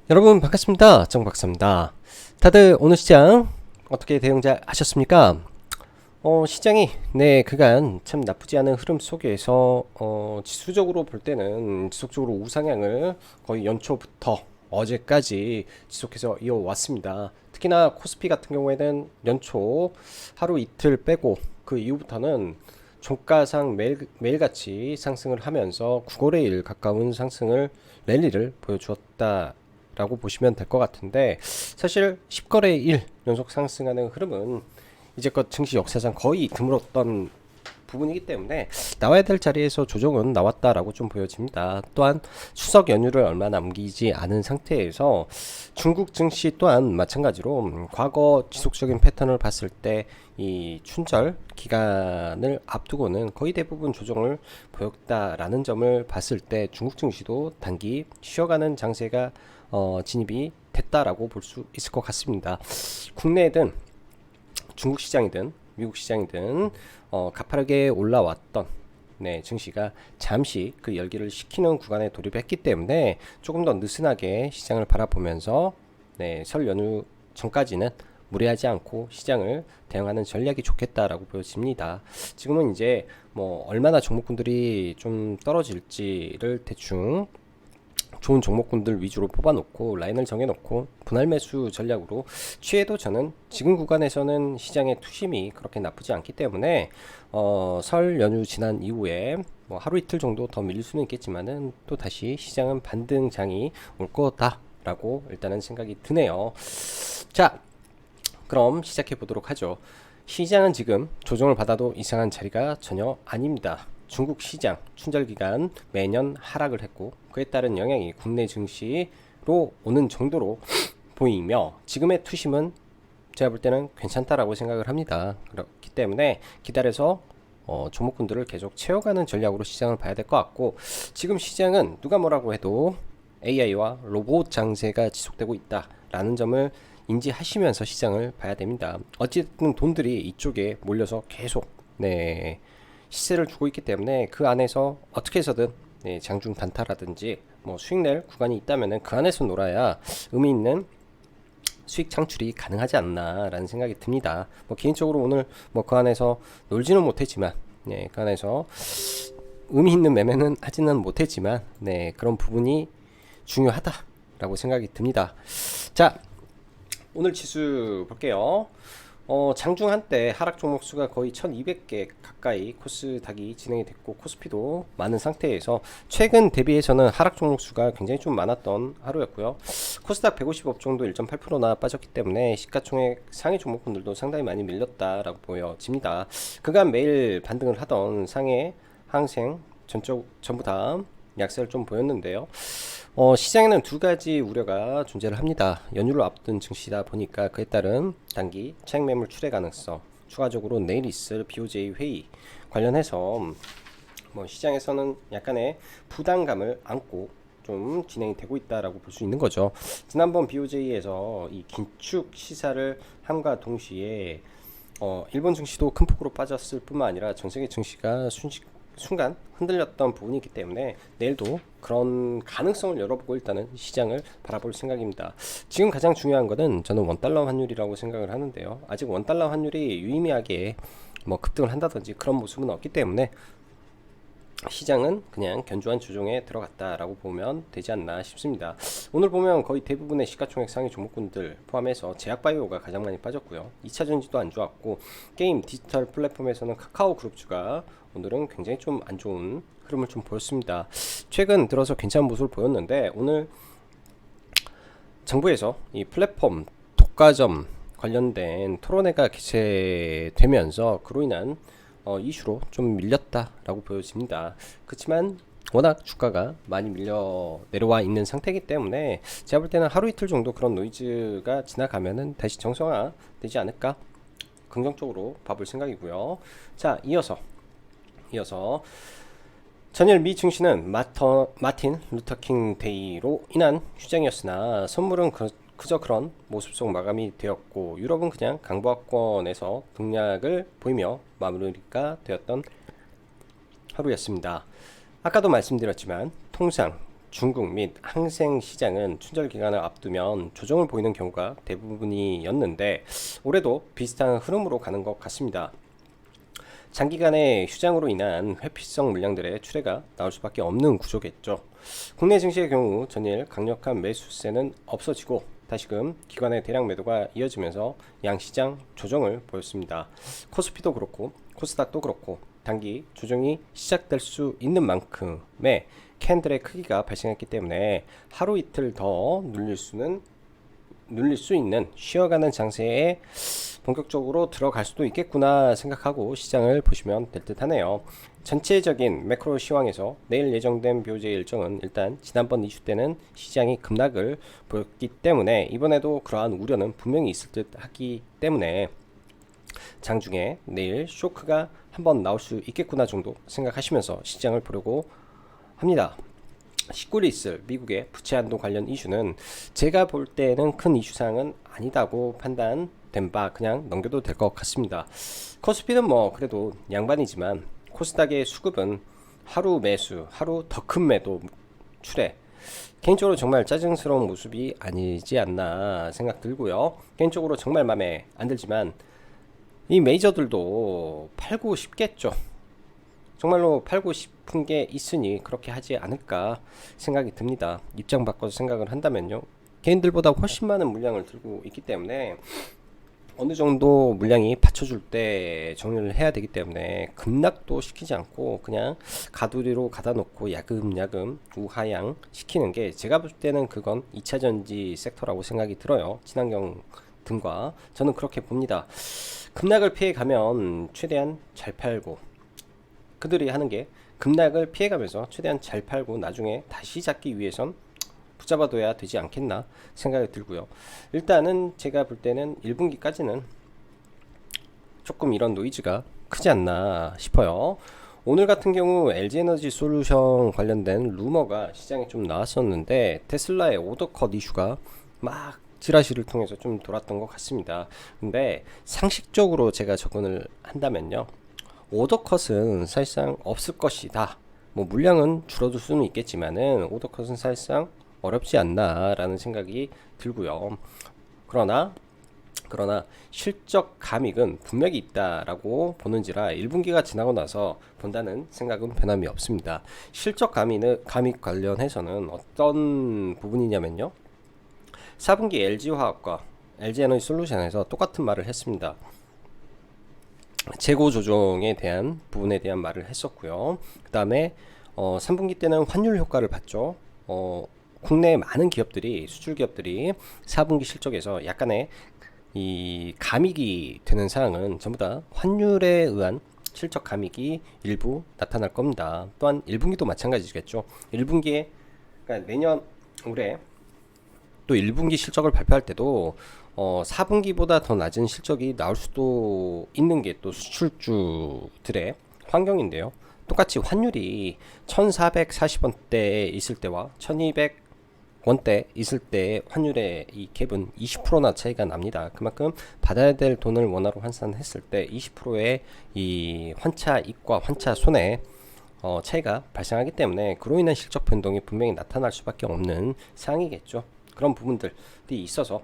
여러분 반갑습니다. 정박사입니다. 다들 오늘 시장 어떻게 대응 잘 하셨습니까? 시장이 그간 참 나쁘지 않은 흐름 속에서 지수적으로 볼 때는 지속적으로 우상향을 거의 연초부터 어제까지 지속해서 이어왔습니다. 특히나 코스피 같은 경우에는 연초 하루 이틀 빼고 그 이후부터는 종가상 매일같이 상승을 하면서 9거래일 가까운 상승을 랠리를 보여주었다 라고 보시면 될 것 같은데, 사실 10거래일 연속 상승하는 흐름은 이제껏 증시 역사상 거의 드물었던 부분이기 때문에 나와야 될 자리에서 조정은 나왔다라고 좀 보여집니다. 또한 추석 연휴를 얼마 남기지 않은 상태에서 중국 증시 또한 마찬가지로 과거 지속적인 패턴을 봤을 때 이 춘절 기간을 앞두고는 거의 대부분 조정을 보였다라는 점을 봤을 때 중국 증시도 단기 쉬어가는 장세가 진입이 됐다라고 볼 수 있을 것 같습니다. 국내든 중국 시장이든 미국 시장이든 가파르게 올라왔던 증시가 잠시 그 열기를 식히는 구간에 돌입했기 때문에 조금 더 느슨하게 시장을 바라보면서 설 연휴 전까지는 무리하지 않고 시장을 대응하는 전략이 좋겠다라고 보여집니다. 지금은 이제 뭐 얼마나 종목군들이 좀 떨어질지를 대충 좋은 종목군들 위주로 뽑아놓고 라인을 정해놓고 분할 매수 전략으로 취해도 저는 지금 구간에서는 시장의 투심이 그렇게 나쁘지 않기 때문에 설 연휴 지난 이후에 뭐 하루 이틀 정도 더 밀릴 수는 있겠지만은 또 다시 시장은 반등장이 올 거다라고 일단은 생각이 드네요. 자, 그럼 시작해 보도록 하죠. 시장은 지금 조정을 받아도 이상한 자리가 전혀 아닙니다. 중국 시장 춘절 기간 매년 하락을 했고 그에 따른 영향이 국내 증시로 오는 정도로 보이며 지금의 투심은 제가 볼 때는 괜찮다라고 생각을 합니다. 그렇기 때문에 기다려서 종목군들을 계속 채워가는 전략으로 시장을 봐야 될 것 같고, 지금 시장은 누가 뭐라고 해도 AI와 로봇 장세가 지속되고 있다라는 점을 인지하시면서 시장을 봐야 됩니다. 어쨌든 돈들이 이쪽에 몰려서 계속 시세를 주고 있기 때문에 그 안에서 어떻게 해서든 장중 단타라든지 뭐 수익 낼 구간이 있다면은 그 안에서 놀아야 의미 있는 수익 창출이 가능하지 않나라는 생각이 듭니다. 뭐 개인적으로 오늘 뭐 그 안에서 놀지는 못했지만, 그 안에서 의미 있는 매매는 하지는 못했지만, 그런 부분이 중요하다라고 생각이 듭니다. 자, 오늘 지수 볼게요. 장중 한때 하락 종목 수가 거의 1200개 가까이 코스닥이 진행이 됐고 코스피도 많은 상태에서 최근 대비해서는 하락 종목 수가 굉장히 좀 많았던 하루였고요. 코스닥 150업 정도 1.8%나 빠졌기 때문에 시가총액 상위 종목군들도 상당히 많이 밀렸다라고 보여집니다. 그간 매일 반등을 하던 상해, 항생 전부 다 약세를 좀 보였는데요. 시장에는 두 가지 우려가 존재를 합니다. 연휴를 앞둔 증시다 보니까 그에 따른 단기 차익 매물 출회 가능성, 추가적으로 내일 있을 BOJ 회의 관련해서 뭐 시장에서는 약간의 부담감을 안고 좀 진행이 되고 있다라고 볼 수 있는 거죠. 지난번 BOJ에서 이 긴축 시사를 함과 동시에 일본 증시도 큰 폭으로 빠졌을 뿐만 아니라 전 세계 증시가 순간 흔들렸던 부분이 있기 때문에 내일도 그런 가능성을 열어보고 일단은 시장을 바라볼 생각입니다. 지금 가장 중요한 것은 저는 원달러 환율이라고 생각을 하는데요. 아직 원달러 환율이 유의미하게 뭐 급등을 한다든지 그런 모습은 없기 때문에 시장은 그냥 견조한 조정에 들어갔다라고 보면 되지 않나 싶습니다. 오늘 보면 거의 대부분의 시가총액 상위 종목군들 포함해서 제약바이오가 가장 많이 빠졌고요. 2차전지도 안 좋았고 게임 디지털 플랫폼에서는 카카오 그룹주가 오늘은 굉장히 좀 안 좋은 흐름을 좀 보였습니다. 최근 들어서 괜찮은 모습을 보였는데 오늘 정부에서 이 플랫폼 독과점 관련된 토론회가 개최되면서 그로 인한 이슈로 좀 밀렸다라고 보여집니다. 그렇지만 워낙 주가가 많이 밀려 내려와 있는 상태이기 때문에 제가 볼 때는 하루 이틀 정도 그런 노이즈가 지나가면은 다시 정상화 되지 않을까 긍정적으로 봐볼 생각이고요. 자, 이어서 전일 미 증시는 마틴 루터킹 데이로 인한 휴장이었으나 선물은 그저 그런 모습 속 마감이 되었고 유럽은 그냥 강보합권에서 등락을 보이며 마무리가 되었던 하루였습니다. 아까도 말씀드렸지만 통상 중국 및 항생 시장은 춘절 기간을 앞두면 조정을 보이는 경우가 대부분이었는데 올해도 비슷한 흐름으로 가는 것 같습니다. 장기간의 휴장으로 인한 회피성 물량들의 출회가 나올 수밖에 없는 구조겠죠. 국내 증시의 경우 전일 강력한 매수세는 없어지고 다시금 기관의 대량 매도가 이어지면서 양시장 조정을 보였습니다. 코스피도 그렇고 코스닥도 그렇고 단기 조정이 시작될 수 있는 만큼의 캔들의 크기가 발생했기 때문에 하루 이틀 더 눌릴 수 있는 쉬어가는 장세에 본격적으로 들어갈 수도 있겠구나 생각하고 시장을 보시면 될 듯 하네요. 전체적인 매크로 시황에서 내일 예정된 BOJ 일정은 일단 지난번 이슈 때는 시장이 급락을 보였기 때문에 이번에도 그러한 우려는 분명히 있을 듯 하기 때문에 장중에 내일 쇼크가 한번 나올 수 있겠구나 정도 생각하시면서 시장을 보려고 합니다. 19일 있을 미국의 부채 한도 관련 이슈는 제가 볼 때는 큰 이슈사항은 아니다고 판단된 바 그냥 넘겨도 될 것 같습니다. 코스피는 뭐 그래도 양반이지만 코스닥의 수급은 하루 매수, 하루 더 큰 매도 출해 개인적으로 정말 짜증스러운 모습이 아니지 않나 생각 들고요. 개인적으로 정말 마음에 안 들지만 이 메이저들도 팔고 싶겠죠. 정말로 팔고 싶은 게 있으니 그렇게 하지 않을까 생각이 듭니다. 입장 바꿔서 생각을 한다면요. 개인들보다 훨씬 많은 물량을 들고 있기 때문에 어느 정도 물량이 받쳐줄 때 정리를 해야 되기 때문에 급락도 시키지 않고 그냥 가두리로 가다 놓고 야금야금 우하향 시키는 게 제가 볼 때는 그건 2차전지 섹터라고 생각이 들어요. 친환경 등과 저는 그렇게 봅니다. 급락을 피해 가면 최대한 잘 팔고 그들이 하는 게 급락을 피해가면서 최대한 잘 팔고 나중에 다시 잡기 위해선 붙잡아둬야 되지 않겠나 생각이 들고요. 일단은 제가 볼 때는 1분기까지는 조금 이런 노이즈가 크지 않나 싶어요. 오늘 같은 경우 LG에너지 솔루션 관련된 루머가 시장에 좀 나왔었는데 테슬라의 오더컷 이슈가 막 지라시를 통해서 좀 돌았던 것 같습니다. 근데 상식적으로 제가 접근을 한다면요. 오더컷은 사실상 없을 것이다. 뭐 물량은 줄어들 수는 있겠지만은 오더컷은 사실상 어렵지 않나 라는 생각이 들고요. 그러나 실적 감익은 분명히 있다라고 보는지라 1분기가 지나고 나서 본다는 생각은 변함이 없습니다. 실적 감익 관련해서는 어떤 부분이냐면요. 4분기 LG화학과 LG에너지 솔루션에서 똑같은 말을 했습니다. 재고 조정에 대한 부분에 대한 말을 했었고요. 그 다음에 3분기 때는 환율 효과를 봤죠. 국내 많은 기업들이 수출 기업들이 4분기 실적에서 약간의 이 감익이 되는 사항은 전부 다 환율에 의한 실적 감익이 일부 나타날 겁니다. 또한 1분기도 마찬가지겠죠. 1분기에 그러니까 내년 올해 또 1분기 실적을 발표할 때도 4분기보다 더 낮은 실적이 나올 수도 있는 게 또 수출주들의 환경인데요. 똑같이 환율이 1440원대에 있을 때와 1200원대 있을 때 환율의 이 갭은 20%나 차이가 납니다. 그만큼 받아야 될 돈을 원화로 환산했을 때 20%의 이 환차익과 환차손의 차이가 발생하기 때문에 그로 인한 실적 변동이 분명히 나타날 수밖에 없는 상황이겠죠. 그런 부분들이 있어서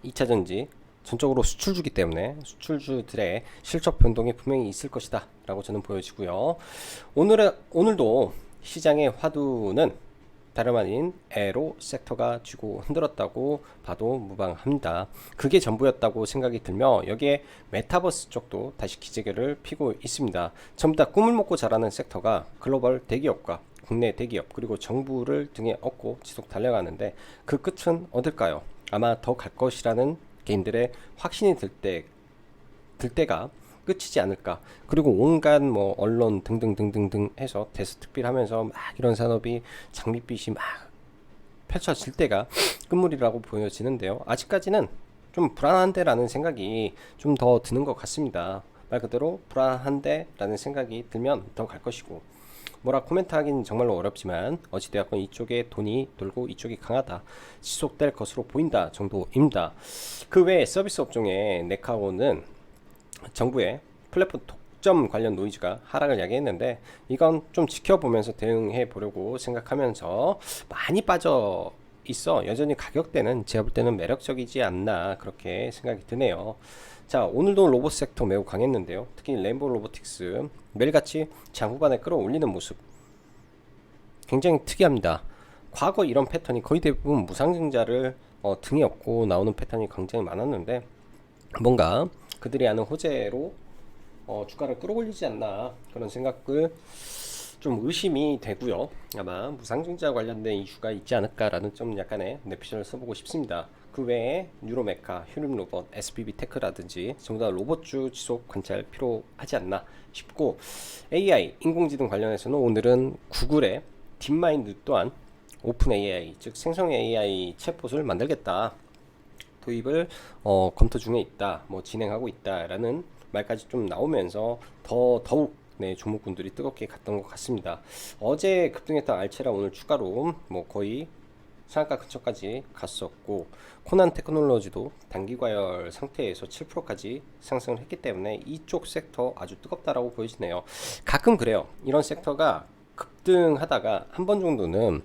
2차전지 전적으로 수출주기 때문에 수출주들의 실적 변동이 분명히 있을 것이다 라고 저는 보여지고요. 오늘도 시장의 화두는 다름 아닌 에로 섹터가 쥐고 흔들었다고 봐도 무방합니다. 그게 전부였다고 생각이 들며 여기에 메타버스 쪽도 다시 기재결을 피고 있습니다. 전부 다 꿈을 먹고 자라는 섹터가 글로벌 대기업과 국내 대기업 그리고 정부를 등에 업고 지속 달려가는데 그 끝은 어딜까요? 아마 더 갈 것이라는 개인들의 확신이 들 때가 끝이지 않을까. 그리고 온갖 뭐 언론 등등등등등 해서 대서특필하면서 막 이런 산업이 장밋빛이 막 펼쳐질 때가 끝물이라고 보여지는데요. 아직까지는 좀 불안한데라는 생각이 좀 더 드는 것 같습니다. 말 그대로 불안한데라는 생각이 들면 더 갈 것이고 뭐라 코멘트 하기는 정말로 어렵지만 어찌되었건 이쪽에 돈이 돌고 이쪽이 강하다 지속될 것으로 보인다 정도입니다. 그 외에 서비스 업종의 네카오는 정부의 플랫폼 독점 관련 노이즈가 하락을 야기했는데 이건 좀 지켜보면서 대응해 보려고 생각하면서 많이 빠져 있어. 여전히 가격대는 제가 볼 때는 매력적이지 않나 그렇게 생각이 드네요. 자, 오늘도 로봇 섹터 매우 강했는데요. 특히 램보 로보틱스 매일같이 장후반에 끌어올리는 모습 굉장히 특이합니다. 과거 이런 패턴이 거의 대부분 무상증자를 등에 업고 나오는 패턴이 굉장히 많았는데 뭔가 그들이 아는 호재로 주가를 끌어올리지 않나 그런 생각을 좀 의심이 되고요. 아마 무상증자 관련된 이슈가 있지 않을까라는 좀 약간의 내피셜을 써보고 싶습니다. 그 외에 뉴로메카, 휴림로봇, SBB테크라든지 전부 다 로봇주 지속 관찰 필요하지 않나 싶고 AI, 인공지능 관련해서는 오늘은 구글의 딥마인드 또한 오픈 AI, 즉 생성 AI 챗봇을 만들겠다. 도입을 검토 중에 있다. 뭐 진행하고 있다라는 말까지 좀 나오면서 더욱 네, 종목군들이 뜨겁게 갔던 것 같습니다. 어제 급등했던 알체라 오늘 추가로 뭐 거의 상한가 근처까지 갔었고 코난 테크놀로지도 단기 과열 상태에서 7%까지 상승을 했기 때문에 이쪽 섹터 아주 뜨겁다라고 보여지네요. 가끔 그래요. 이런 섹터가 급등하다가 한 번 정도는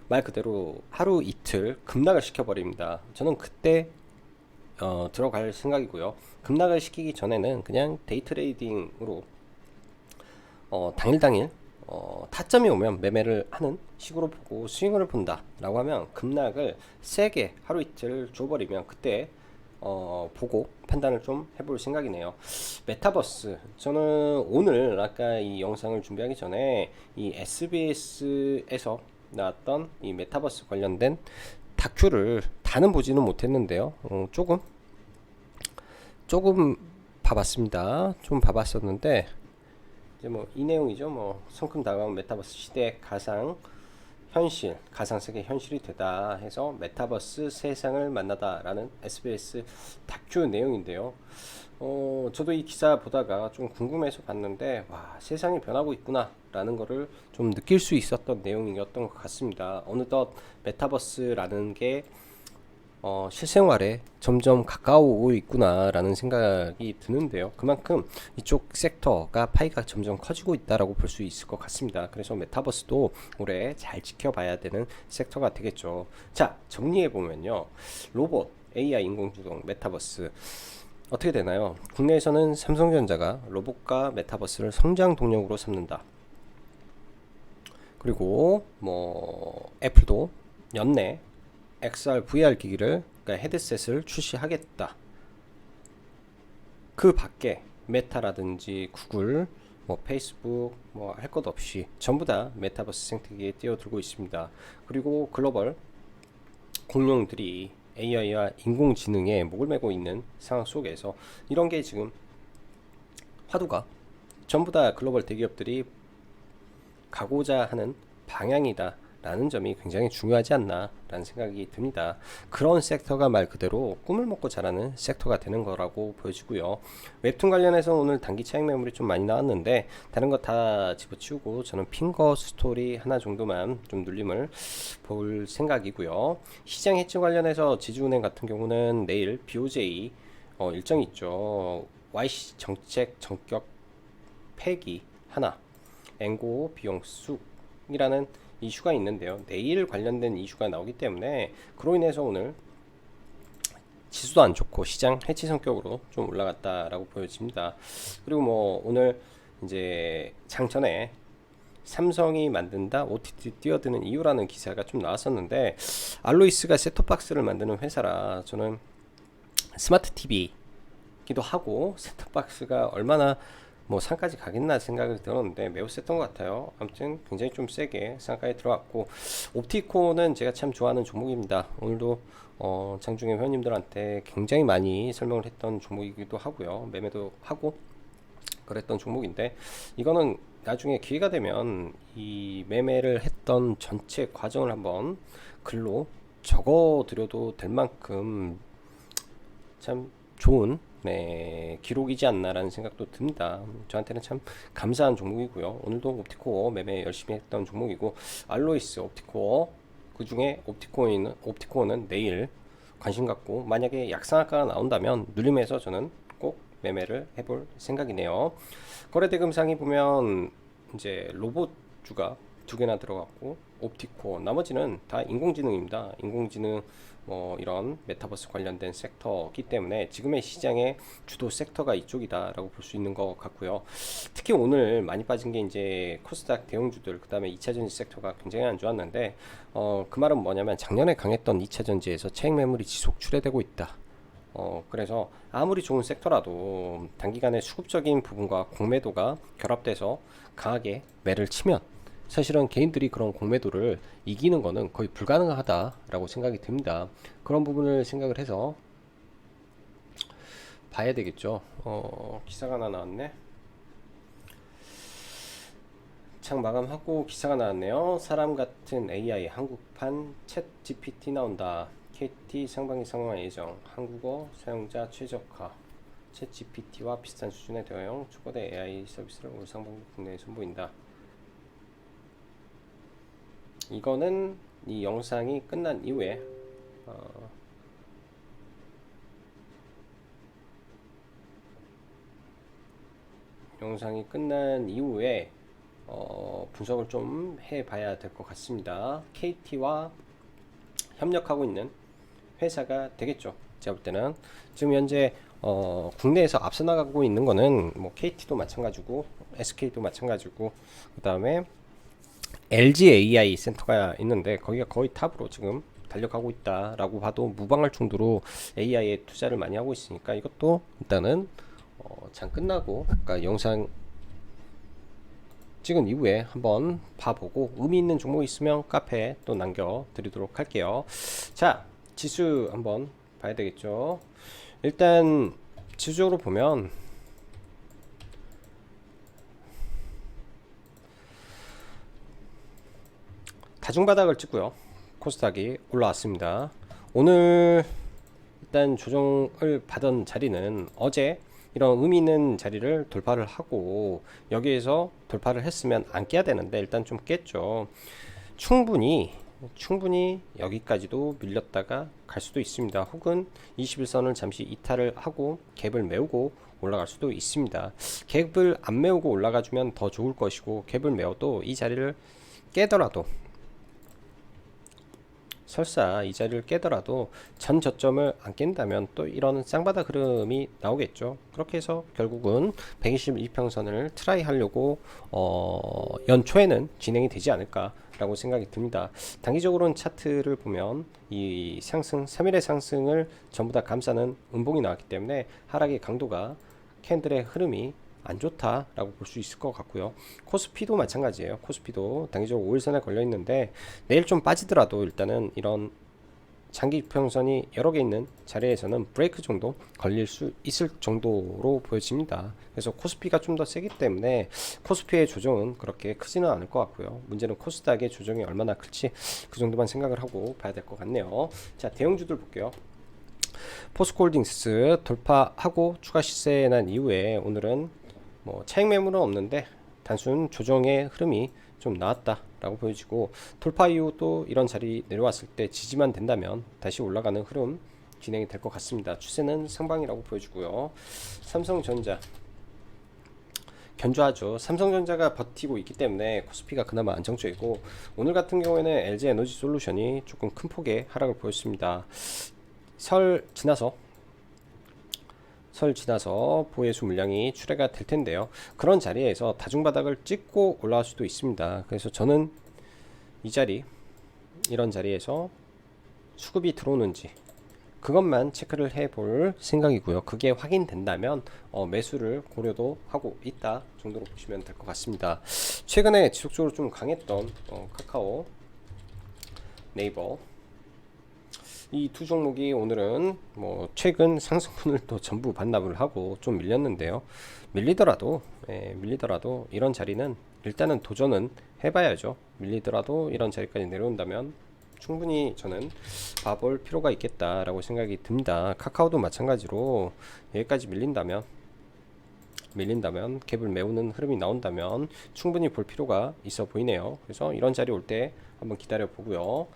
말 그대로 하루 이틀 급락을 시켜버립니다. 저는 그때 들어갈 생각이고요. 급락을 시키기 전에는 그냥 데이 트레이딩으로 당일 타점이 오면 매매를 하는 식으로 보고 스윙을 본다 라고 하면 급락을 세게 하루 이틀 줘버리면 그때 보고 판단을 좀 해볼 생각이네요. 메타버스 저는 오늘 아까 이 영상을 준비하기 전에 이 SBS에서 나왔던 이 메타버스 관련된 다큐를 다는 보지는 못했는데요. 조금 봐봤습니다. 좀 봐봤었는데 이제 뭐 이 내용이죠. 뭐 성큼 다가온 메타버스 시대 가상 현실, 가상 세계 현실이 되다 해서 메타버스 세상을 만나다라는 SBS 다큐 내용인데요. 저도 이 기사 보다가 좀 궁금해서 봤는데 와, 세상이 변하고 있구나라는 거를 좀 느낄 수 있었던 내용이었던 것 같습니다. 어느덧 메타버스라는 게 실생활에 점점 가까워오고 있구나라는 생각이 드는데요. 그만큼 이쪽 섹터가 파이가 점점 커지고 있다라고 볼 수 있을 것 같습니다. 그래서 메타버스도 올해 잘 지켜봐야 되는 섹터가 되겠죠. 자, 정리해보면요. 로봇, AI, 인공지능, 메타버스 어떻게 되나요? 국내에서는 삼성전자가 로봇과 메타버스를 성장 동력으로 삼는다. 그리고 뭐 애플도 연내 XR, VR 기기를 그러니까 헤드셋을 출시하겠다. 그 밖에 메타라든지 구글, 뭐 페이스북, 뭐 할 것 없이 전부 다 메타버스 생태계에 뛰어들고 있습니다. 그리고 글로벌 공룡들이 AI와 인공지능에 목을 매고 있는 상황 속에서 이런 게 지금 화두가 전부 다 글로벌 대기업들이 가고자 하는 방향이다 라는 점이 굉장히 중요하지 않나 라는 생각이 듭니다. 그런 섹터가 말 그대로 꿈을 먹고 자라는 섹터가 되는 거라고 보여지고요. 웹툰 관련해서 오늘 단기 차익 매물이 좀 많이 나왔는데 다른 거 다 집어치우고 저는 핑거 스토리 하나 정도만 좀 눌림을 볼 생각이고요. 시장 해치 관련해서 지주은행 같은 경우는 내일 BOJ 일정이 있죠. YC 정책 전격 폐기 하나, 앵고 비용 쑥이라는 이슈가 있는데요. 내일 관련된 이슈가 나오기 때문에 그로 인해서 오늘 지수도 안 좋고 시장 해치 성격으로 좀 올라갔다라고 보여집니다. 그리고 뭐 오늘 이제 장전에 삼성이 만든다 OTT 뛰어드는 이유라는 기사가 좀 나왔었는데 알로이스가 셋톱박스를 만드는 회사라 저는 스마트 TV기도 하고 셋톱박스가 얼마나 뭐 상까지 가겠나 생각을 들었는데 매우 셌던 것 같아요. 아무튼 굉장히 좀 세게 상가에 들어왔고 옵티코는 제가 참 좋아하는 종목입니다. 오늘도 장중에 회원님들한테 굉장히 많이 설명을 했던 종목이기도 하고요. 매매도 하고 그랬던 종목인데 이거는 나중에 기회가 되면 이 매매를 했던 전체 과정을 한번 글로 적어 드려도 될 만큼 참 좋은 기록이지 않나라는 생각도 듭니다. 저한테는 참 감사한 종목이고요. 오늘도 옵티코어 매매 열심히 했던 종목이고 알로이스 옵티코어 그 중에 옵티코어는 내일 관심 갖고 만약에 약상한가가 나온다면 눌림에서 저는 꼭 매매를 해볼 생각이네요. 거래대금상이 보면 이제 로봇주가 두 개나 들어갔고 옵티코, 나머지는 다 인공지능입니다. 인공지능 이런 메타버스 관련된 섹터이기 때문에 지금의 시장의 주도 섹터가 이쪽이다 라고 볼 수 있는 것 같고요. 특히 오늘 많이 빠진 게 이제 코스닥 대형주들, 그 다음에 2차전지 섹터가 굉장히 안 좋았는데 그 말은 뭐냐면 작년에 강했던 2차전지에서 차익 매물이 지속 출회되고 있다. 그래서 아무리 좋은 섹터라도 단기간에 수급적인 부분과 공매도가 결합돼서 강하게 매를 치면 사실은 개인들이 그런 공매도를 이기는 거는 거의 불가능하다라고 생각이 듭니다. 그런 부분을 생각을 해서 봐야 되겠죠. 기사가 하나 나왔네. 창 마감하고 기사가 나왔네요. 사람 같은 AI 한국판 챗 GPT 나온다. KT 상반기 상용화 예정. 한국어 사용자 최적화. 챗 GPT와 비슷한 수준의 대형 초거대 AI 서비스를 올 상반기 국내에 선보인다. 이거는 이 영상이 끝난 이후에 분석을 좀 해봐야 될 것 같습니다. KT와 협력하고 있는 회사가 되겠죠. 제가 볼 때는 지금 현재 국내에서 앞서 나가고 있는 거는 뭐 KT도 마찬가지고 SK도 마찬가지고 그 다음에 LG AI 센터가 있는데 거기가 거의 탑으로 지금 달려가고 있다라고 봐도 무방할 정도로 AI에 투자를 많이 하고 있으니까 이것도 일단은 장 끝나고 그러니까 영상 찍은 이후에 한번 봐보고 의미 있는 종목 있으면 카페에 또 남겨드리도록 할게요. 자, 지수 한번 봐야 되겠죠. 일단 지수적으로 보면 다중바닥을 찍고요. 코스닥이 올라왔습니다. 오늘 일단 조정을 받은 자리는 어제 이런 의미 있는 자리를 돌파를 하고 여기에서 돌파를 했으면 안 깨야 되는데 일단 좀 깼죠. 충분히 여기까지도 밀렸다가 갈 수도 있습니다. 혹은 21선을 잠시 이탈을 하고 갭을 메우고 올라갈 수도 있습니다. 갭을 안 메우고 올라가 주면 더 좋을 것이고 갭을 메워도 이 자리를 깨더라도 설사 이 자리를 깨더라도 전 저점을 안 깬다면 또 이런 쌍바닥 흐름이 나오겠죠. 그렇게 해서 결국은 121평선을 트라이 하려고 연초에는 진행이 되지 않을까 라고 생각이 듭니다. 단기적으로는 차트를 보면 이 상승 3일의 상승을 전부 다 감싸는 음봉이 나왔기 때문에 하락의 강도가 캔들의 흐름이 안 좋다라고 볼 수 있을 것 같고요. 코스피도 마찬가지예요. 코스피도 단기적으로 5일선에 걸려 있는데 내일 좀 빠지더라도 일단은 이런 장기 평선이 여러 개 있는 자리에서는 브레이크 정도 걸릴 수 있을 정도로 보여집니다. 그래서 코스피가 좀 더 세기 때문에 코스피의 조정은 그렇게 크지는 않을 것 같고요. 문제는 코스닥의 조정이 얼마나 클지 그 정도만 생각을 하고 봐야 될 것 같네요. 자, 대형주들 볼게요. 포스코홀딩스 돌파하고 추가 시세 난 이후에 오늘은 뭐 차익 매물은 없는데 단순 조정의 흐름이 좀 나왔다 라고 보여지고 돌파 이후 또 이런 자리 내려왔을 때 지지만 된다면 다시 올라가는 흐름 진행이 될 것 같습니다. 추세는 상방이라고 보여지고요. 삼성전자 견조하죠. 삼성전자가 버티고 있기 때문에 코스피가 그나마 안정적이고 오늘 같은 경우에는 LG에너지솔루션이 조금 큰 폭의 하락을 보였습니다. 설 지나서 보혜수 물량이 출회가 될 텐데요. 그런 자리에서 다중바닥을 찍고 올라갈 수도 있습니다. 그래서 저는 이 자리, 이런 자리에서 수급이 들어오는지 그것만 체크를 해볼 생각이고요. 그게 확인된다면 매수를 고려도 하고 있다 정도로 보시면 될 것 같습니다. 최근에 지속적으로 좀 강했던 카카오, 네이버 이 두 종목이 오늘은 뭐 최근 상승분을 또 전부 반납을 하고 좀 밀렸는데요. 밀리더라도 이런 자리는 일단은 도전은 해봐야죠. 밀리더라도 이런 자리까지 내려온다면 충분히 저는 봐볼 필요가 있겠다라고 생각이 듭니다. 카카오도 마찬가지로 여기까지 밀린다면 갭을 메우는 흐름이 나온다면 충분히 볼 필요가 있어 보이네요. 그래서 이런 자리 올 때 한번 기다려 보고요.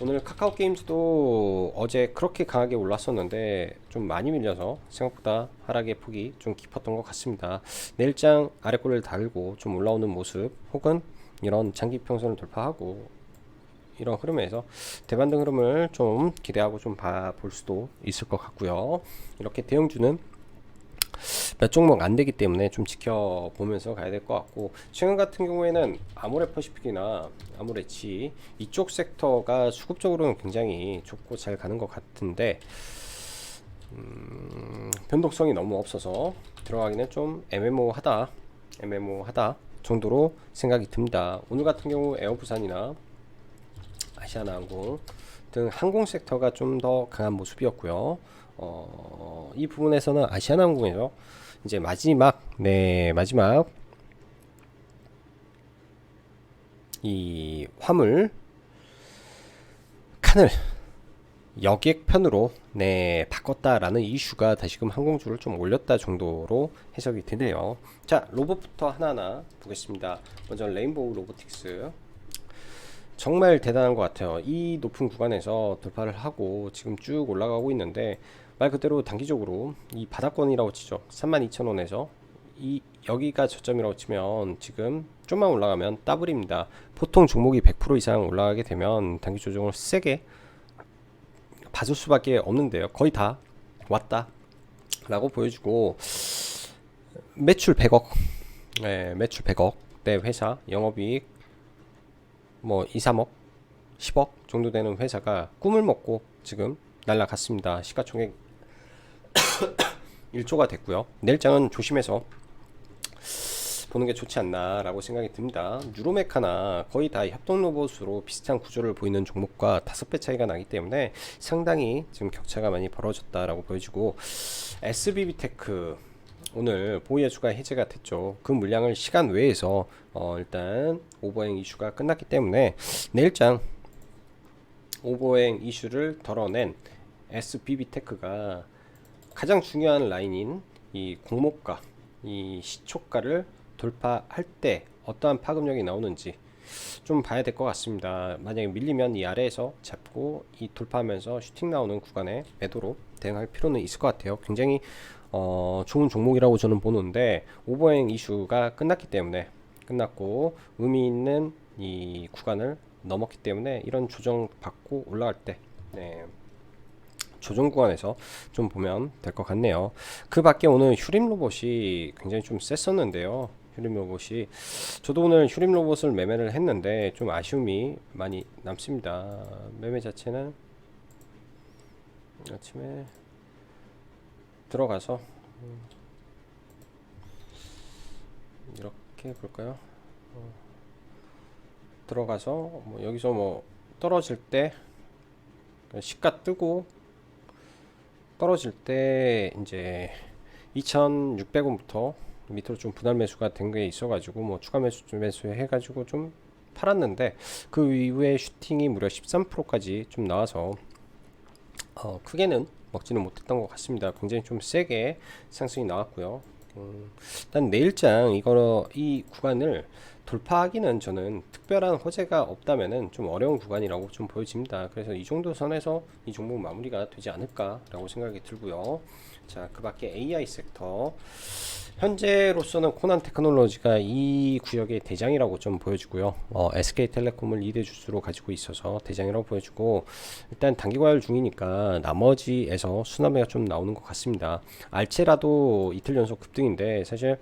오늘 카카오 게임즈도 어제 그렇게 강하게 올랐었는데 좀 많이 밀려서 생각보다 하락의 폭이 좀 깊었던 것 같습니다. 내일장 아래꼬리를 달고 좀 올라오는 모습 혹은 이런 장기 평선을 돌파하고 이런 흐름에서 대반등 흐름을 좀 기대하고 좀 볼 수도 있을 것 같고요. 이렇게 대형주는 몇 종목 안 되기 때문에 좀 지켜보면서 가야 될 것 같고, 최근 같은 경우에는 아모레퍼시픽이나 아모레치 이쪽 섹터가 수급적으로는 굉장히 좋고 잘 가는 것 같은데 변동성이 너무 없어서 들어가기는 좀 애매모하다 정도로 생각이 듭니다. 오늘 같은 경우 에어부산이나 아시아나항공 등 항공 섹터가 좀 더 강한 모습이었고요. 이 부분에서는 아시아나항공에서 이제 마지막 이 화물 칸을 여객편으로 바꿨다라는 이슈가 다시금 항공주를 좀 올렸다 정도로 해석이 되네요. 자, 로봇부터 하나하나 보겠습니다. 먼저 레인보우 로보틱스 정말 대단한 것 같아요. 이 높은 구간에서 돌파를 하고 지금 쭉 올라가고 있는데, 말 그대로 단기적으로 이 바닥권이라고 치죠. 32,000원에서 여기가 저점이라고 치면 지금 좀만 올라가면 더블입니다. 보통 종목이 100% 이상 올라가게 되면 단기 조정을 세게 봐줄 수밖에 없는데요. 거의 다 왔다 라고 보여주고, 매출 100억, 매출 100억 대 회사 영업이익 뭐 2, 3억 10억 정도 되는 회사가 꿈을 먹고 지금 날라갔습니다. 시가총액 1조가 됐고요. 내일장은 조심해서 보는 게 좋지 않나 라고 생각이 듭니다. 뉴로메카나 거의 다 협동로봇으로 비슷한 구조를 보이는 종목과 5배 차이가 나기 때문에 상당히 지금 격차가 많이 벌어졌다 라고 보여지고, SBB테크 오늘 보유예수가 해제가 됐죠. 그 물량을 시간 외에서 일단 오버행 이슈가 끝났기 때문에 내일장 오버행 이슈를 덜어낸 SBB테크가 가장 중요한 라인인 이 공모가, 이 시초가를 돌파할 때 어떠한 파급력이 나오는지 좀 봐야 될 것 같습니다. 만약에 밀리면 이 아래에서 잡고 이 돌파하면서 슈팅 나오는 구간에 매도로 대응할 필요는 있을 것 같아요. 굉장히 좋은 종목이라고 저는 보는데, 오버행 이슈가 끝났고 의미 있는 이 구간을 넘었기 때문에 이런 조정 받고 올라갈 때 조정 구간에서 좀 보면 될 것 같네요. 그 밖에 오늘 휴림 로봇이 굉장히 좀 셌었는데요. 휴림 로봇이, 저도 오늘 휴림 로봇을 매매를 했는데 좀 아쉬움이 많이 남습니다. 매매 자체는 아침에 들어가서 이렇게 볼까요? 들어가서 뭐 여기서 뭐 떨어질 때 시가 뜨고 떨어질 때 이제 2,600원부터 밑으로 좀 분할 매수가 된 게 있어가지고 뭐 추가 매수 해가지고 좀 팔았는데, 그 이후에 슈팅이 무려 13%까지 좀 나와서 크게는 먹지는 못했던 것 같습니다. 굉장히 좀 세게 상승이 나왔고요. 일단 내일장 이 구간을 돌파하기는 저는 특별한 호재가 없다면은 좀 어려운 구간이라고 좀 보여집니다. 그래서 이 정도 선에서 이 종목 마무리가 되지 않을까라고 생각이 들고요. 자, 그 밖에 AI 섹터, 현재로서는 코난 테크놀로지가 이 구역의 대장이라고 좀 보여지고요. SK텔레콤을 2대 주주로 가지고 있어서 대장이라고 보여지고, 일단 단기 과열 중이니까 나머지에서 수납매가 좀 나오는 것 같습니다. 알체라도 이틀 연속 급등인데 사실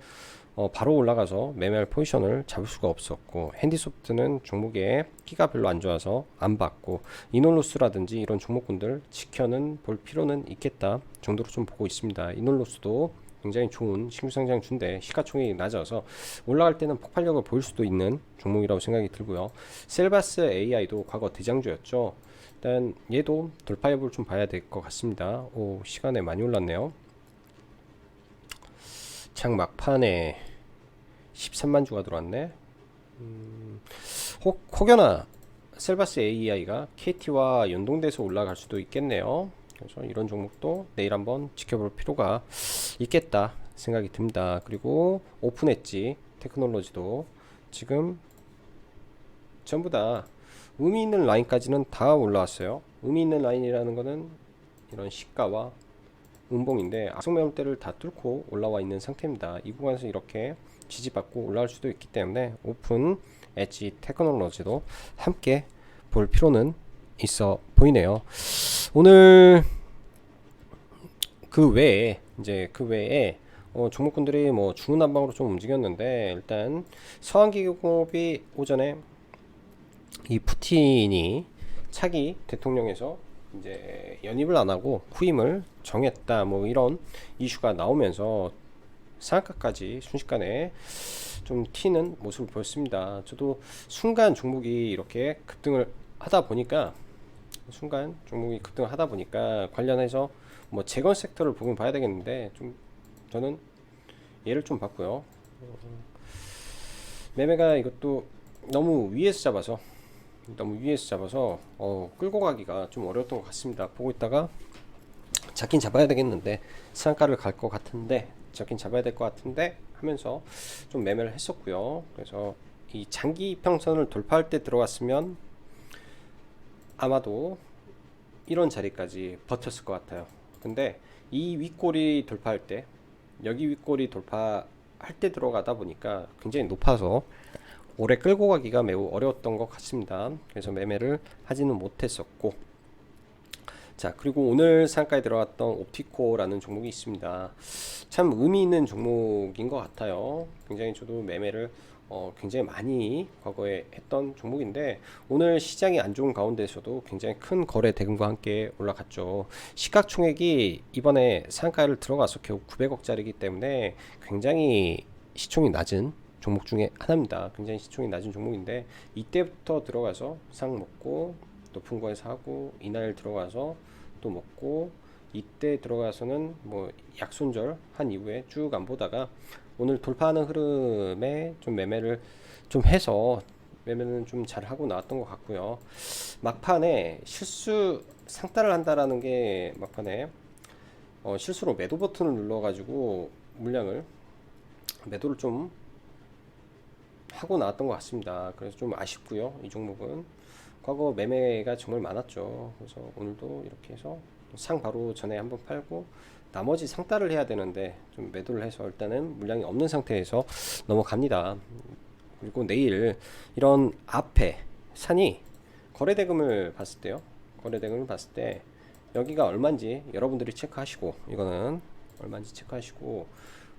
바로 올라가서 매매할 포지션을 잡을 수가 없었고, 핸디소프트는 종목에 키가 별로 안 좋아서 안 받고, 이놀로스라든지 이런 종목군들 지켜는 볼 필요는 있겠다 정도로 좀 보고 있습니다. 이놀로스도 굉장히 좋은 신규상장주인데 시가총액이 낮아서 올라갈 때는 폭발력을 보일 수도 있는 종목이라고 생각이 들고요. 셀바스 AI도 과거 대장주였죠. 일단 얘도 돌파 여부를 좀 봐야 될 것 같습니다. 오, 시간에 많이 올랐네요. 장 막판에 13만 주가 들어왔네. 혹여나 셀바스 AI가 KT와 연동돼서 올라갈 수도 있겠네요. 그래서 이런 종목도 내일 한번 지켜볼 필요가 있겠다 생각이 듭니다. 그리고 오픈엣지 테크놀로지도 지금 전부 다 의미 있는 라인까지는 다 올라왔어요. 의미 있는 라인이라는 거는 이런 시가와 음봉인데 악성 매물대를 다 뚫고 올라와 있는 상태입니다. 이 구간에서 이렇게 지지받고 올라올 수도 있기 때문에 오픈 엣지 테크놀로지도 함께 볼 필요는 있어 보이네요. 오늘 그 외에 종목군들이 뭐 중후난방으로 좀 움직였는데, 일단 서한기공업이 오전에 이 푸틴이 차기 대통령에서 이제 연입을 안 하고 후임을 정했다, 뭐 이런 이슈가 나오면서 상한가까지 순식간에 좀 튀는 모습을 보였습니다. 저도 순간 종목이 이렇게 급등을 하다 보니까 관련해서 뭐 재건 섹터를 보긴 봐야 되겠는데, 좀 저는 얘를 좀 봤고요. 매매가 이것도 너무 위에서 잡아서 끌고 가기가 좀 어려웠던 것 같습니다. 보고 있다가 잡긴 잡아야 되겠는데, 상한가를 갈 것 같은데, 잡긴 잡아야 될 것 같은데 하면서 좀 매매를 했었고요. 그래서 이 장기 평선을 돌파할 때 들어갔으면 아마도 이런 자리까지 버텼을 것 같아요. 근데 이 윗꼬리 돌파할 때, 여기 윗꼬리 돌파할 때 들어가다 보니까 굉장히 높아서 오래 끌고 가기가 매우 어려웠던 것 같습니다. 그래서 매매를 하지는 못했었고, 자, 그리고 오늘 상가에 들어갔던 옵티코라는 종목이 있습니다. 참 의미 있는 종목인 것 같아요. 굉장히 저도 매매를 굉장히 많이 과거에 했던 종목인데, 오늘 시장이 안 좋은 가운데서도 굉장히 큰 거래 대금과 함께 올라갔죠. 시가총액이 이번에 상가를 들어가서 겨우 900억짜리이기 때문에 굉장히 시총이 낮은 종목 중에 하나입니다. 굉장히 시총이 낮은 종목인데, 이때부터 들어가서 상 먹고 높은 거에서 하고, 이날 들어가서 또 먹고, 이때 들어가서는 뭐 약손절 한 이후에 쭉 안 보다가 오늘 돌파하는 흐름에 좀 매매를 좀 해서 매매는 좀 잘 하고 나왔던 것 같고요. 막판에 실수 상따를 한다라는 게, 막판에 실수로 매도 버튼을 눌러가지고 물량을 매도를 좀 하고 나왔던 것 같습니다. 그래서 좀 아쉽고요. 이 종목은 과거 매매가 정말 많았죠. 그래서 오늘도 이렇게 해서 상 바로 전에 한번 팔고 나머지 상따를 해야 되는데 좀 매도를 해서 일단은 물량이 없는 상태에서 넘어갑니다. 그리고 내일 이런 앞에 산이 거래대금을 봤을 때 여기가 얼마인지 여러분들이 체크하시고, 이거는 얼마인지 체크하시고,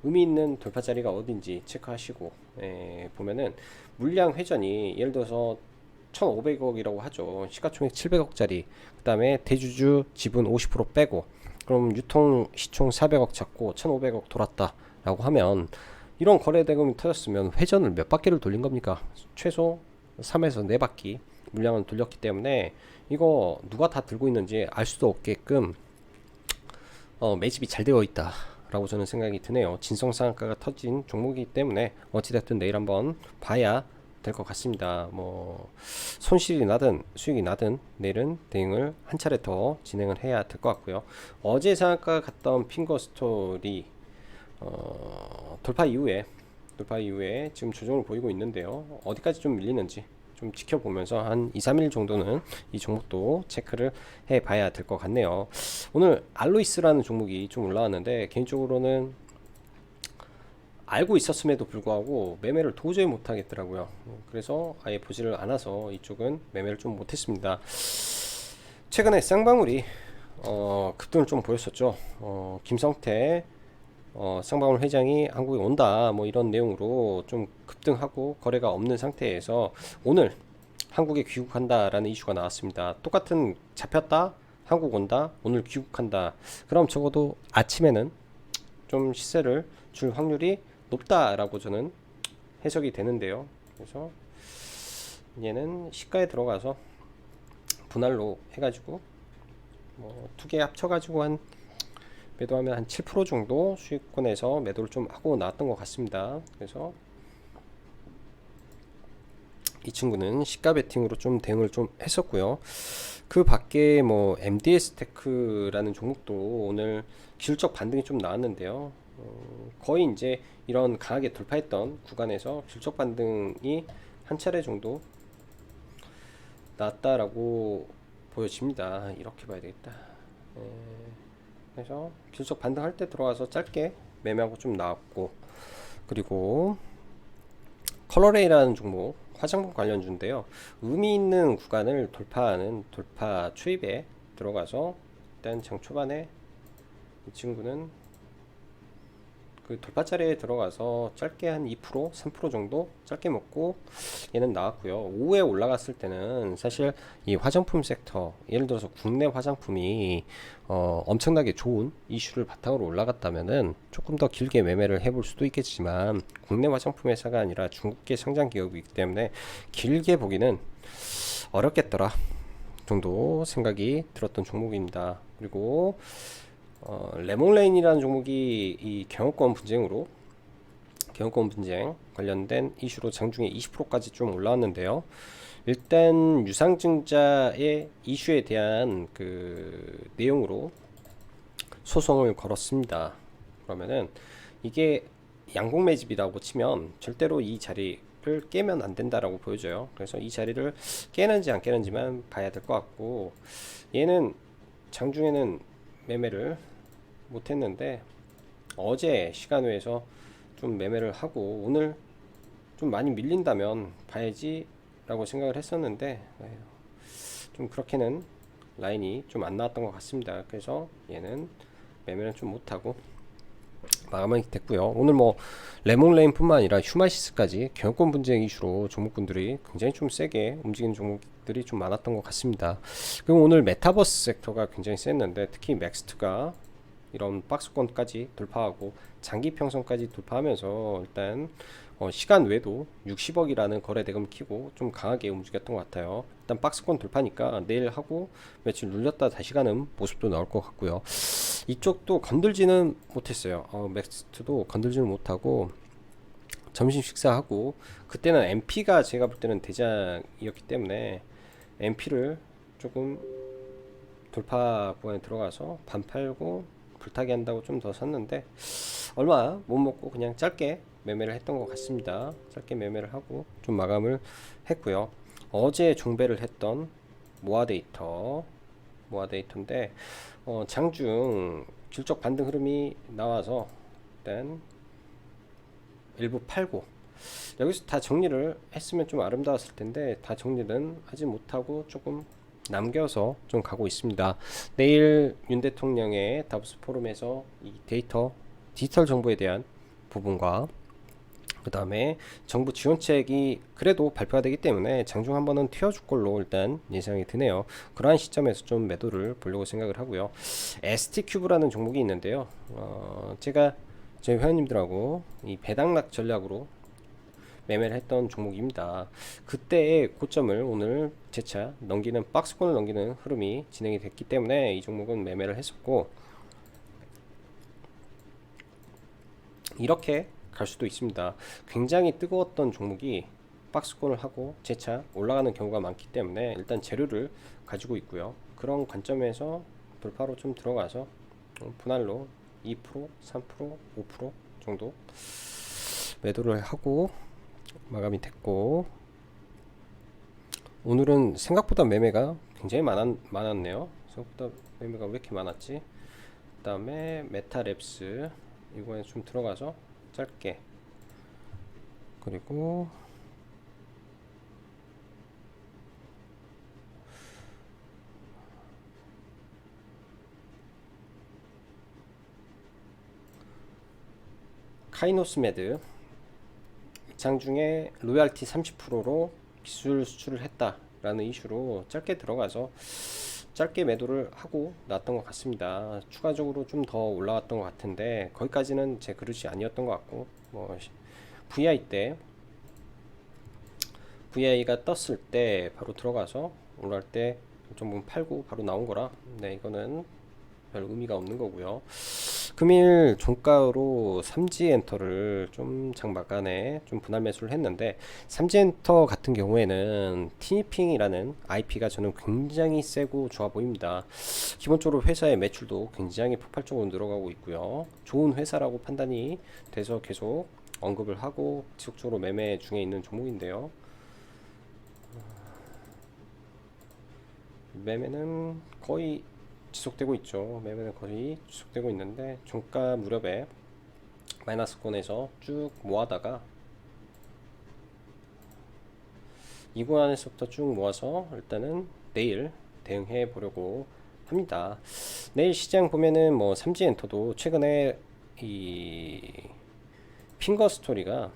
의미 있는 돌파 자리가 어딘지 체크하시고, 보면은 물량 회전이 예를 들어서 1,500억이라고 하죠. 시가총액 700억짜리, 그 다음에 대주주 지분 50% 빼고, 그럼 유통 시총 400억 잡고 1,500억 돌았다 라고 하면, 이런 거래 대금이 터졌으면 회전을 몇 바퀴를 돌린 겁니까? 최소 3에서 4바퀴 물량을 돌렸기 때문에 이거 누가 다 들고 있는지 알 수도 없게끔 매집이 잘 되어 있다 라고 저는 생각이 드네요. 진성상한가가 터진 종목이기 때문에 어찌됐든 내일 한번 봐야 될 것 같습니다. 뭐 손실이 나든 수익이 나든 내일은 대응을 한 차례 더 진행을 해야 될 것 같고요. 어제 상한가 갔던 핑거스토리 돌파 이후에 지금 조정을 보이고 있는데요. 어디까지 좀 밀리는지 좀 지켜보면서 한 2, 3일 정도는 이 종목도 체크를 해 봐야 될 것 같네요. 오늘 알로이스라는 종목이 좀 올라왔는데, 개인적으로는 알고 있었음에도 불구하고 매매를 도저히 못하겠더라고요. 그래서 아예 보지를 않아서 이쪽은 매매를 좀 못했습니다. 최근에 쌍방울이 급등을 좀 보였었죠. 김성태 쌍방울 회장이 한국에 온다, 뭐 이런 내용으로 좀 급등하고 거래가 없는 상태에서 오늘 한국에 귀국한다라는 이슈가 나왔습니다. 똑같은 잡혔다, 한국 온다, 오늘 귀국한다. 그럼 적어도 아침에는 좀 시세를 줄 확률이 높다라고 저는 해석이 되는데요. 그래서 얘는 시가에 들어가서 분할로 해가지고 뭐 두 개 합쳐가지고 한 매도하면 한 7% 정도 수익권에서 매도를 좀 하고 나왔던 것 같습니다. 그래서 이 친구는 시가 베팅으로 좀 대응을 좀 했었고요. 그 밖에 뭐 MDS 테크라는 종목도 오늘 기술적 반등이 좀 나왔는데요. 거의 이제 이런 강하게 돌파했던 구간에서 기술적 반등이 한 차례 정도 나왔다라고 보여집니다. 이렇게 봐야 되겠다. 예, 그래서 기술적 반등할 때 들어가서 짧게 매매하고 좀 나왔고, 그리고 컬러레이라는 종목 화장품 관련주인데요. 의미 있는 구간을 돌파하는 돌파 추입에 들어가서 일단 장 초반에 이 친구는 그 돌파자리에 들어가서 짧게 한 2%, 3% 정도 짧게 먹고 얘는 나왔고요. 오후에 올라갔을 때는 사실 이 화장품 섹터, 예를 들어서 국내 화장품이 엄청나게 좋은 이슈를 바탕으로 올라갔다면은 조금 더 길게 매매를 해볼 수도 있겠지만, 국내 화장품 회사가 아니라 중국계 상장 기업이기 때문에 길게 보기는 어렵겠더라 정도 생각이 들었던 종목입니다. 그리고 레몬레인이라는 종목이 이 경영권 분쟁 관련된 이슈로 장중에 20%까지 좀 올라왔는데요. 일단 유상증자의 이슈에 대한 그 내용으로 소송을 걸었습니다. 그러면은 이게 양봉 매집이라고 치면 절대로 이 자리를 깨면 안 된다라고 보여져요. 그래서 이 자리를 깨는지 안 깨는지만 봐야 될 것 같고, 얘는 장중에는 매매를 못했는데 어제 시간 외에서 좀 매매를 하고 오늘 좀 많이 밀린다면 봐야지 라고 생각을 했었는데, 좀 그렇게는 라인이 좀 안 나왔던 것 같습니다. 그래서 얘는 매매는 좀 못하고 마감이 됐고요. 오늘 뭐 레몬레인 뿐만 아니라 휴마시스까지 경영권 분쟁 이슈로 종목군들이 굉장히 좀 세게 움직이는 종목들이 좀 많았던 것 같습니다. 그리고 오늘 메타버스 섹터가 굉장히 셌는데, 특히 맥스트가 이런 박스권까지 돌파하고 장기 평선까지 돌파하면서 일단 시간 외도 60억이라는 거래대금 키고 좀 강하게 움직였던 것 같아요. 일단 박스권 돌파니까 내일 하고 며칠 눌렸다 다시 가는 모습도 나올 것 같고요. 이쪽도 건들지는 못했어요. 맥스트도 건들지는 못하고 점심 식사하고, 그때는 MP가 제가 볼 때는 대장이었기 때문에 MP를 조금 돌파 구간에 들어가서 반 팔고 불타기 한다고 좀 더 샀는데 얼마 못 먹고 그냥 짧게 매매를 했던 것 같습니다. 짧게 매매를 하고 좀 마감을 했고요. 어제 종배를 했던 모아데이터인데 장중 질적 반등 흐름이 나와서 일단 일부 팔고, 여기서 다 정리를 했으면 좀 아름다웠을 텐데 다 정리는 하지 못하고 조금 남겨서 좀 가고 있습니다. 내일 윤 대통령의 다보스 포럼에서 이 디지털 정보에 대한 부분과 그 다음에 정부 지원책이 그래도 발표가 되기 때문에 장중 한번은 튀어줄 걸로 일단 예상이 드네요. 그러한 시점에서 좀 매도를 보려고 생각을 하고요. ST큐브라는 종목이 있는데요. 제가 저희 회원님들하고 이 배당락 전략으로 매매를 했던 종목입니다. 그때의 고점을 오늘 재차 넘기는, 박스권을 넘기는 흐름이 진행이 됐기 때문에 이 종목은 매매를 했었고, 이렇게 갈 수도 있습니다. 굉장히 뜨거웠던 종목이 박스권을 하고 재차 올라가는 경우가 많기 때문에 일단 재료를 가지고 있고요. 그런 관점에서 돌파로 좀 들어가서 분할로 2%, 3%, 5% 정도 매도를 하고 마감이 됐고, 오늘은 생각보다 매매가 굉장히 많았네요. 생각보다 매매가 왜 이렇게 많았지? 그 다음에 메타랩스 이거에 좀 들어가서 짧게, 그리고 카이노스메드 장중에 로얄티 30%로 기술 수출을 했다라는 이슈로 짧게 들어가서 짧게 매도를 하고 나왔던 것 같습니다. 추가적으로 좀 더 올라왔던 것 같은데 거기까지는 제 그릇이 아니었던 것 같고, 뭐 VI가 떴을 때 바로 들어가서 올라갈 때 좀 팔고 바로 나온 거라, 네, 이거는 별 의미가 없는 거고요. 금일 종가로 삼지엔터를 좀 장막간에 좀 분할 매수를 했는데, 삼지엔터 같은 경우에는 티니핑이라는 IP가 저는 굉장히 세고 좋아 보입니다. 기본적으로 회사의 매출도 굉장히 폭발적으로 늘어가고 있고요. 좋은 회사라고 판단이 돼서 계속 언급을 하고 지속적으로 매매 중에 있는 종목인데요. 매매는 거의 지속되고 있죠. 매매는 거의 지속되고 있는데 종가 무렵에 마이너스권에서 쭉 모아다가 이 구간에서부터 쭉 모아서 일단은 내일 대응해 보려고 합니다. 내일 시장 보면은 뭐 삼지엔터도 최근에 이 핑거 스토리가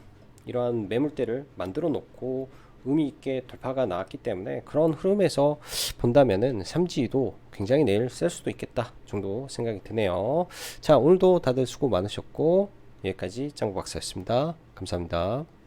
이러한 매물대를 만들어 놓고 의미 있게 돌파가 나왔기 때문에 그런 흐름에서 본다면은 삼지도 굉장히 내일 셀 수도 있겠다 정도 생각이 드네요. 자, 오늘도 다들 수고 많으셨고 여기까지 짱구 박사였습니다. 감사합니다.